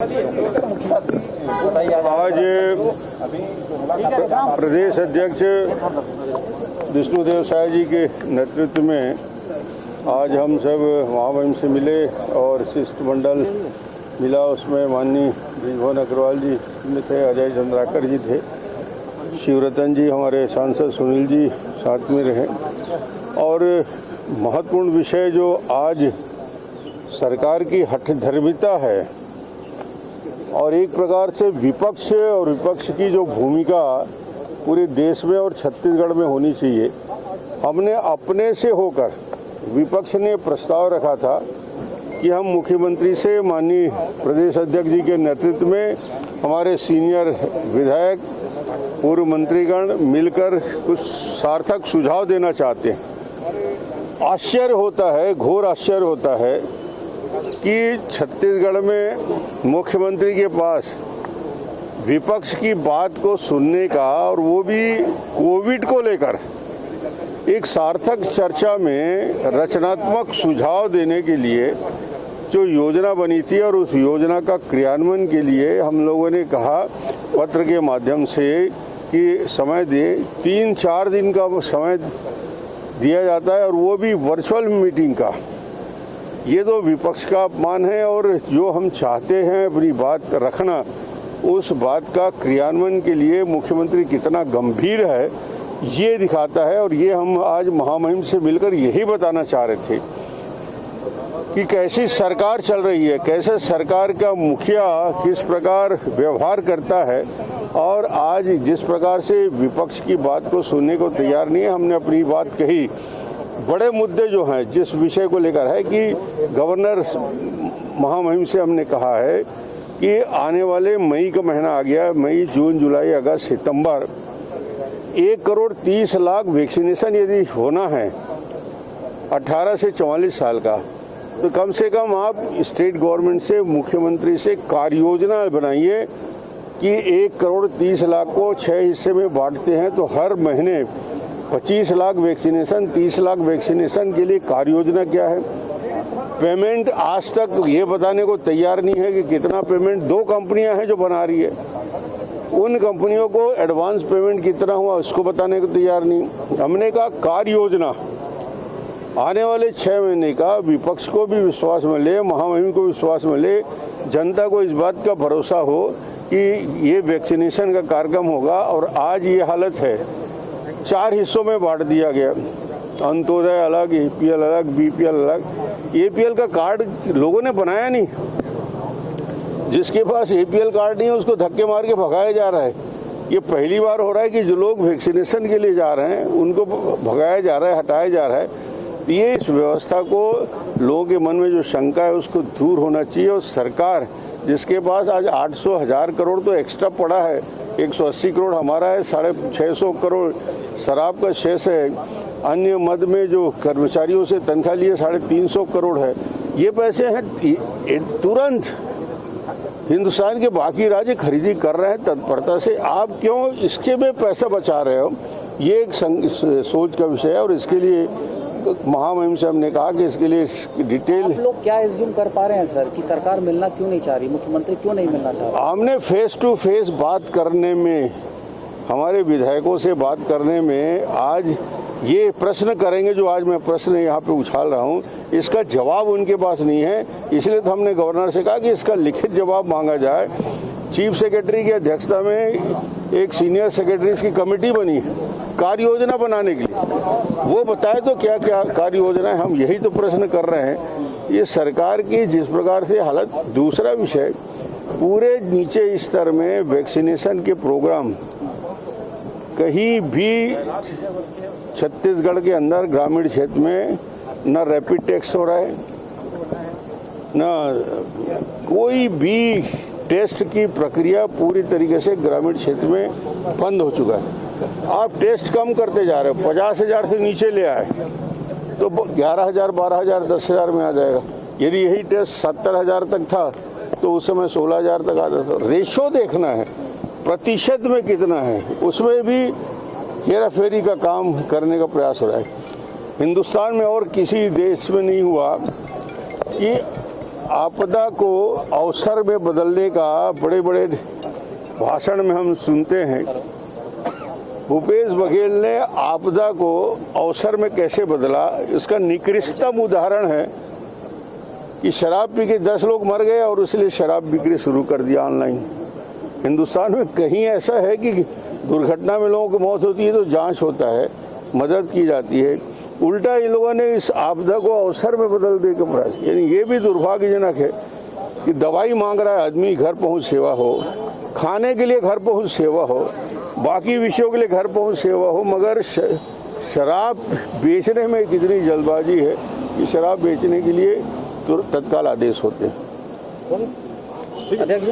आज प्रदेश अध्यक्ष विष्णुदेव साय जी के नेतृत्व में आज हम सब महामहिम से मिले और शिष्टमंडल मिला। उसमें माननीय ब्रिजभवन अग्रवाल जी थे, अजय चंद्राकर जी थे, शिवरतन जी, हमारे सांसद सुनील जी साथ में रहे। और महत्वपूर्ण विषय जो आज सरकार की हठधर्मिता है और एक प्रकार से विपक्ष की जो भूमिका पूरे देश में और छत्तीसगढ़ में होनी चाहिए, हमने अपने से होकर, विपक्ष ने प्रस्ताव रखा था कि हम मुख्यमंत्री से माननीय प्रदेश अध्यक्ष जी के नेतृत्व में हमारे सीनियर विधायक, पूर्व मंत्रीगण मिलकर कुछ सार्थक सुझाव देना चाहते हैं। आश्चर्य होता है, घोर आश्चर्य होता है कि छत्तीसगढ़ में मुख्यमंत्री के पास विपक्ष की बात को सुनने का और वो भी कोविड को लेकर एक सार्थक चर्चा में रचनात्मक सुझाव देने के लिए जो योजना बनी थी और उस योजना का क्रियान्वयन के लिए हम लोगों ने कहा पत्र के माध्यम से कि समय दे, 3-4 दिन का समय दिया जाता है और वो भी वर्चुअल मीटिंग का। ये तो विपक्ष का अपमान है और जो हम चाहते हैं अपनी बात रखना, उस बात का क्रियान्वयन के लिए मुख्यमंत्री कितना गंभीर है ये दिखाता है। और ये हम आज महामहिम से मिलकर यही बताना चाह रहे थे कि कैसी सरकार चल रही है, कैसे सरकार का मुखिया किस प्रकार व्यवहार करता है और आज जिस प्रकार से विपक्ष की बात को सुनने को तैयार नहीं है। हमने अपनी बात कही। बड़े मुद्दे जो हैं, जिस विषय को लेकर है कि गवर्नर महामहिम से हमने कहा है कि आने वाले मई का महीना आ गया, मई, जून, जुलाई, अगस्त, सितंबर, 1,30,00,000 वैक्सीनेशन यदि होना है 18 से 44 साल का, तो कम से कम आप स्टेट गवर्नमेंट से, मुख्यमंत्री से कार्य योजना बनाइए कि 1,30,00,000 को 6 हिस्से में बांटते हैं तो हर महीने 25 लाख वैक्सीनेशन, 30 लाख वैक्सीनेशन के लिए कार्य योजना क्या है। पेमेंट आज तक ये बताने को तैयार नहीं है कि कितना पेमेंट, 2 कंपनियां हैं जो बना रही है, उन कंपनियों को एडवांस पेमेंट कितना हुआ उसको बताने को तैयार नहीं। हमने कहा कार्य योजना आने वाले 6 महीने का विपक्ष को भी विश्वास मिले, महामहिम को विश्वास मिले, जनता को इस बात का भरोसा हो कि ये वैक्सीनेशन का कार्यक्रम होगा। और आज ये हालत है, 4 हिस्सों में बांट दिया गया, अंत्योदय अलग, एपीएल अलग, बीपीएल अलग। एपीएल का कार्ड लोगों ने बनाया नहीं, जिसके पास एपीएल कार्ड नहीं है उसको धक्के मार के भगाया जा रहा है। ये पहली बार हो रहा है कि जो लोग वैक्सीनेशन के लिए जा रहे हैं उनको भगाया जा रहा है, हटाया जा रहा है। ये इस व्यवस्था को, लोगों के मन में जो शंका है उसको दूर होना चाहिए। और सरकार जिसके पास आज 800,000 करोड़ तो एक्स्ट्रा पड़ा है, 180 करोड़ हमारा है, 650 करोड़ शराब का शेष है, अन्य मद में जो कर्मचारियों से तनख्वाह लिए 350 करोड़ है। ये पैसे हैं तुरंत हिंदुस्तान के बाकी राज्य खरीदी कर रहे हैं तत्परता से, आप क्यों इसके में पैसा बचा रहे हो? ये एक सोच का विषय है और इसके लिए महामहिम से हमने कहा कि इसके लिए डिटेल। आप लोग क्या एज्यूम कर पा रहे हैं सर कि सरकार मिलना क्यों नहीं चाह रही, मुख्यमंत्री क्यों नहीं मिलना चाह रहा? हमने फेस टू फेस बात करने में, हमारे विधायकों से बात करने में, आज ये प्रश्न करेंगे जो आज मैं प्रश्न यहाँ पे उछाल रहा हूँ, इसका जवाब उनके पास नहीं है। इसलिए तो हमने गवर्नर से कहा कि इसका लिखित जवाब मांगा जाए। चीफ सेक्रेटरी की अध्यक्षता में एक सीनियर सेक्रेटरीज की कमेटी बनी है कार्य योजना बनाने के लिए, वो बताए तो क्या क्या कार्य योजना है। हम यही तो प्रश्न कर रहे हैं। ये सरकार की जिस प्रकार से हालत। दूसरा विषय, पूरे नीचे स्तर में वैक्सीनेशन के प्रोग्राम कहीं भी छत्तीसगढ़ के अंदर ग्रामीण क्षेत्र में न रैपिड टेस्ट हो रहा है, न कोई भी टेस्ट की प्रक्रिया पूरी तरीके से ग्रामीण क्षेत्र में बंद हो चुका है। आप टेस्ट कम करते जा रहे हो, 50,000 से नीचे ले आए तो 11,000, 12,000, 10,000 में आ जाएगा। यदि यही टेस्ट 70,000 तक था तो उस समय 16,000 तक आता था। रेशो देखना है, प्रतिशत में कितना है, उसमें भी हेरा फेरी का काम करने का प्रयास हो रहा है। हिंदुस्तान में और किसी देश में नहीं हुआ कि आपदा को अवसर में बदलने का बड़े बड़े भाषण में हम सुनते हैं। भूपेश बघेल ने आपदा को अवसर में कैसे बदला, इसका निकृष्टतम उदाहरण है कि शराब पी के 10 लोग मर गए और इसलिए शराब बिक्री शुरू कर दिया ऑनलाइन। हिंदुस्तान में कहीं ऐसा है कि दुर्घटना में लोगों की मौत होती है तो जांच होता है, मदद की जाती है। उल्टा इन लोगों ने इस आपदा को अवसर में बदल दे के प्रयास, यानी ये भी दुर्भाग्यजनक है कि दवाई मांग रहा है आदमी, घर पहुंच सेवा हो, खाने के लिए घर पहुंच सेवा हो, बाकी विषयों के लिए घर पहुंच सेवा हो, मगर शराब बेचने में कितनी जल्दबाजी है कि शराब बेचने के लिए तत्काल आदेश होते हैं। अध्यक्ष